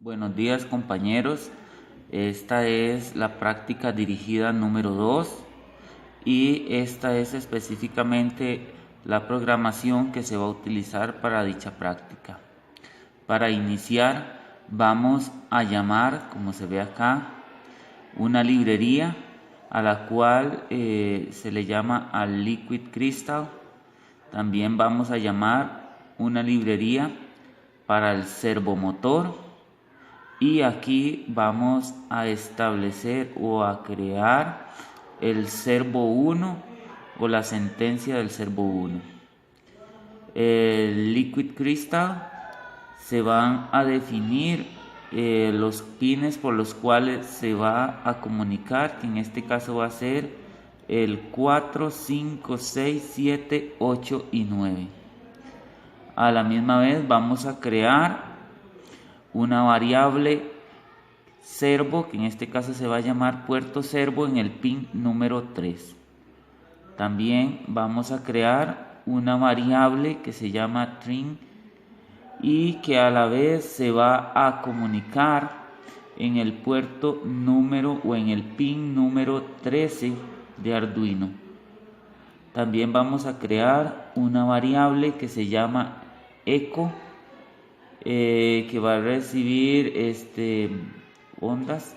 Buenos días, compañeros. Esta es la práctica dirigida número 2 y esta es específicamente la programación que se va a utilizar para dicha práctica. Para iniciar vamos a llamar, como se ve acá, una librería a la cual se le llama al Liquid Crystal. También vamos a llamar una librería para el servomotor. Y aquí vamos a establecer o a crear el servo 1 o la sentencia del servo 1. El Liquid Crystal se van a definir los pines por los cuales se va a comunicar, que en este caso va a ser el 4, 5, 6, 7, 8 y 9. A la misma vez vamos a crear una variable servo, que en este caso se va a llamar puerto servo en el pin número 3. También vamos a crear una variable que se llama trim y que a la vez se va a comunicar en el puerto número o en el pin número 13 de Arduino. También vamos a crear una variable que se llama echo, que va a recibir ondas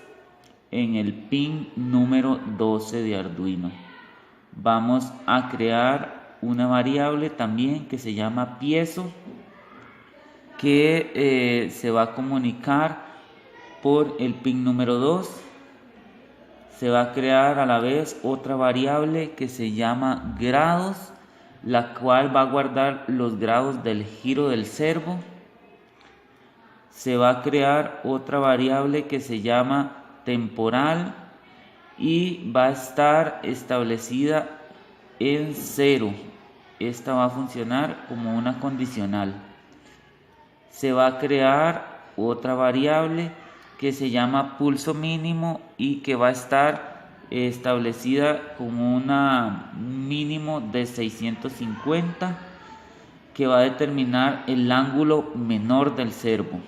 en el pin número 12 de Arduino. Vamos a crear una variable también que se llama piezo, que se va a comunicar por el pin número 2. Se va a crear a la vez otra variable que se llama grados, la cual va a guardar los grados del giro del servo. Se va a crear otra variable que se llama temporal y va a estar establecida en 0. Esta va a funcionar como una condicional. Se va a crear otra variable que se llama pulso mínimo y que va a estar establecida como un mínimo de 650, que va a determinar el ángulo menor del servo.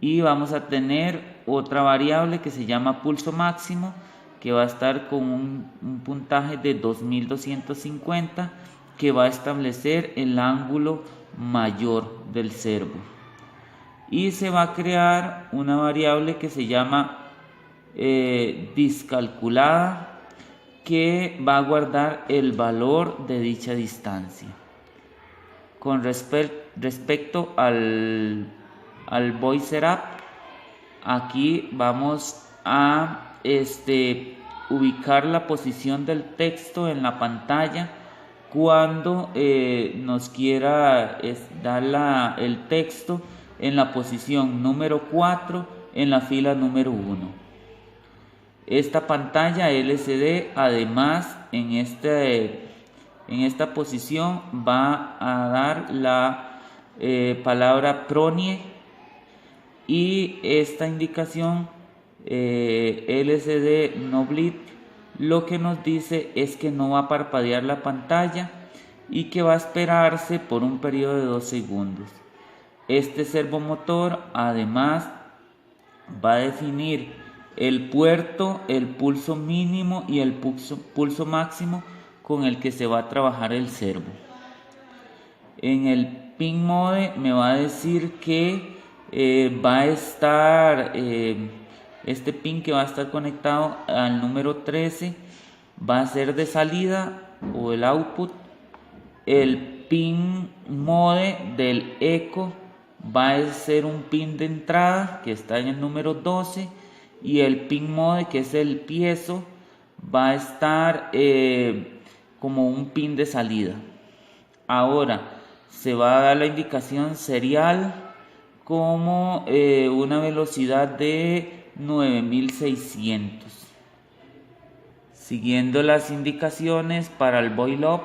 Y vamos a tener otra variable que se llama pulso máximo, que va a estar con un puntaje de 2250, que va a establecer el ángulo mayor del servo. Y se va a crear una variable que se llama discalculada, que va a guardar el valor de dicha distancia. Con respecto al voice setup, aquí vamos a ubicar la posición del texto en la pantalla cuando nos quiera dar el texto en la posición número 4 en la fila número 1. Esta pantalla LCD además en esta posición va a dar la palabra pronie, y esta indicación LCD no bleed lo que nos dice es que no va a parpadear la pantalla y que va a esperarse por un periodo de 2 segundos. Este servomotor además va a definir el puerto, el pulso mínimo y el pulso máximo con el que se va a trabajar el servo. En el pin mode me va a decir que va a estar este pin que va a estar conectado al número 13 va a ser de salida o el output. El pin mode del eco va a ser un pin de entrada que está en el número 12, y el pin mode, que es el piezo, va a estar como un pin de salida. Ahora se va a dar la indicación serial como una velocidad de 9600. Siguiendo las indicaciones para el boil up,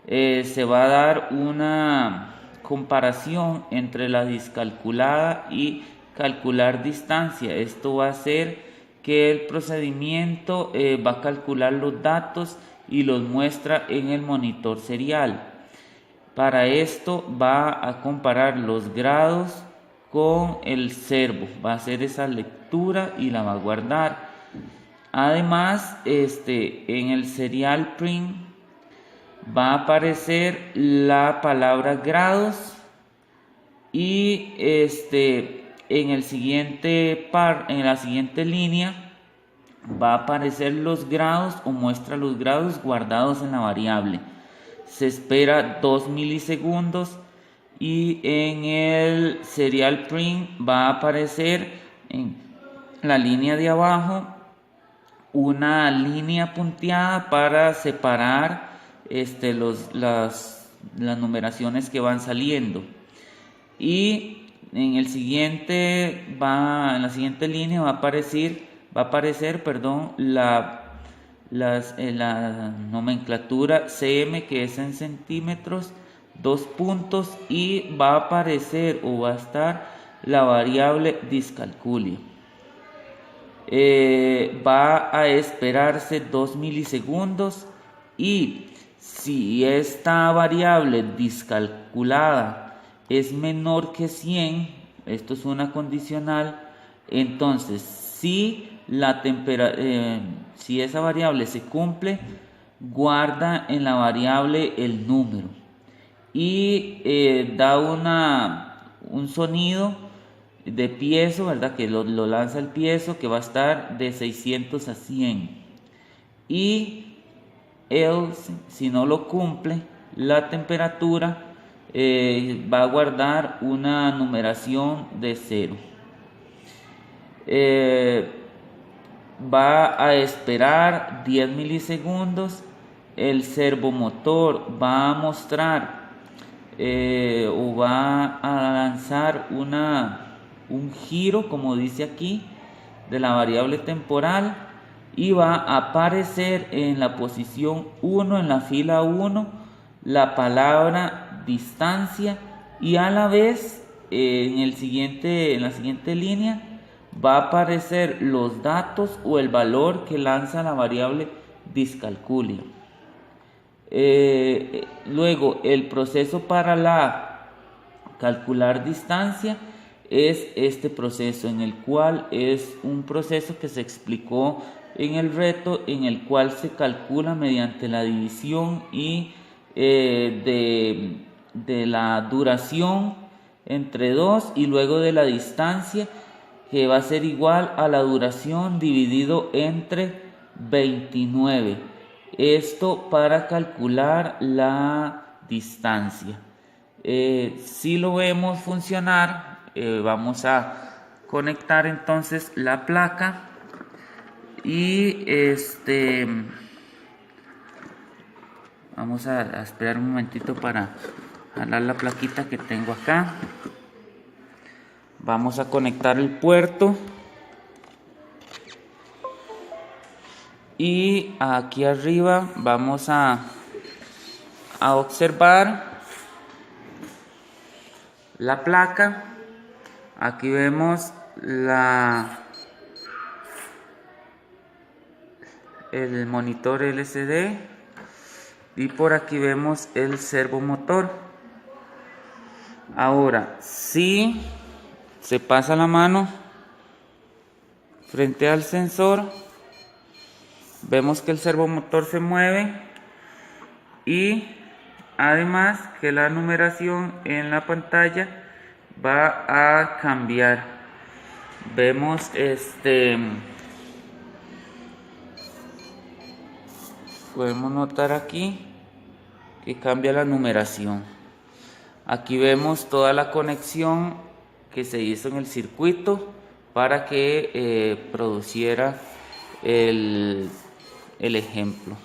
se va a dar una comparación entre la discalculada y calcular distancia. Esto va a hacer que el procedimiento va a calcular los datos y los muestra en el monitor serial. Para esto va a comparar los grados con el servo, va a hacer esa lectura y la va a guardar. Además, en el serial print va a aparecer la palabra grados y en la siguiente línea va a aparecer los grados o muestra los grados guardados en la variable. Se espera 2 milisegundos y en el serial print va a aparecer en la línea de abajo una línea punteada para separar las numeraciones que van saliendo. Y en la siguiente línea va a aparecer la nomenclatura cm, que es en centímetros, 2 puntos, y va a aparecer o va a estar la variable discalculia. Va a esperarse 2 milisegundos y si esta variable discalculada es menor que 100, esto es una condicional, entonces si esa variable se cumple, guarda en la variable el número y da un sonido de piezo, ¿verdad? Que lo lanza el piezo, que va a estar de 600 a 100. Y si no lo cumple, la temperatura va a guardar una numeración de 0. Va a esperar 10 milisegundos. El servomotor va a mostrar o va a lanzar un giro, como dice aquí, de la variable temporal, y va a aparecer en la posición 1, en la fila 1, la palabra distancia, y a la vez en la siguiente línea va a aparecer los datos o el valor que lanza la variable discalculia. Luego, el proceso para calcular distancia es este proceso, en el cual es un proceso que se explicó en el reto, en el cual se calcula mediante la división y de la duración entre 2 y luego de la distancia, que va a ser igual a la duración dividido entre 29. Esto para calcular la distancia. Si lo vemos funcionar, vamos a conectar entonces la placa y vamos a esperar un momentito para jalar la plaquita que tengo acá. Vamos a conectar el puerto y aquí arriba vamos a observar la placa. Aquí vemos el monitor LCD y por aquí vemos el servomotor. Ahora, si se pasa la mano frente al sensor, vemos que el servomotor se mueve y además que la numeración en la pantalla va a cambiar. Vemos podemos notar aquí que cambia la numeración. Aquí vemos toda la conexión que se hizo en el circuito para que produciera el ejemplo.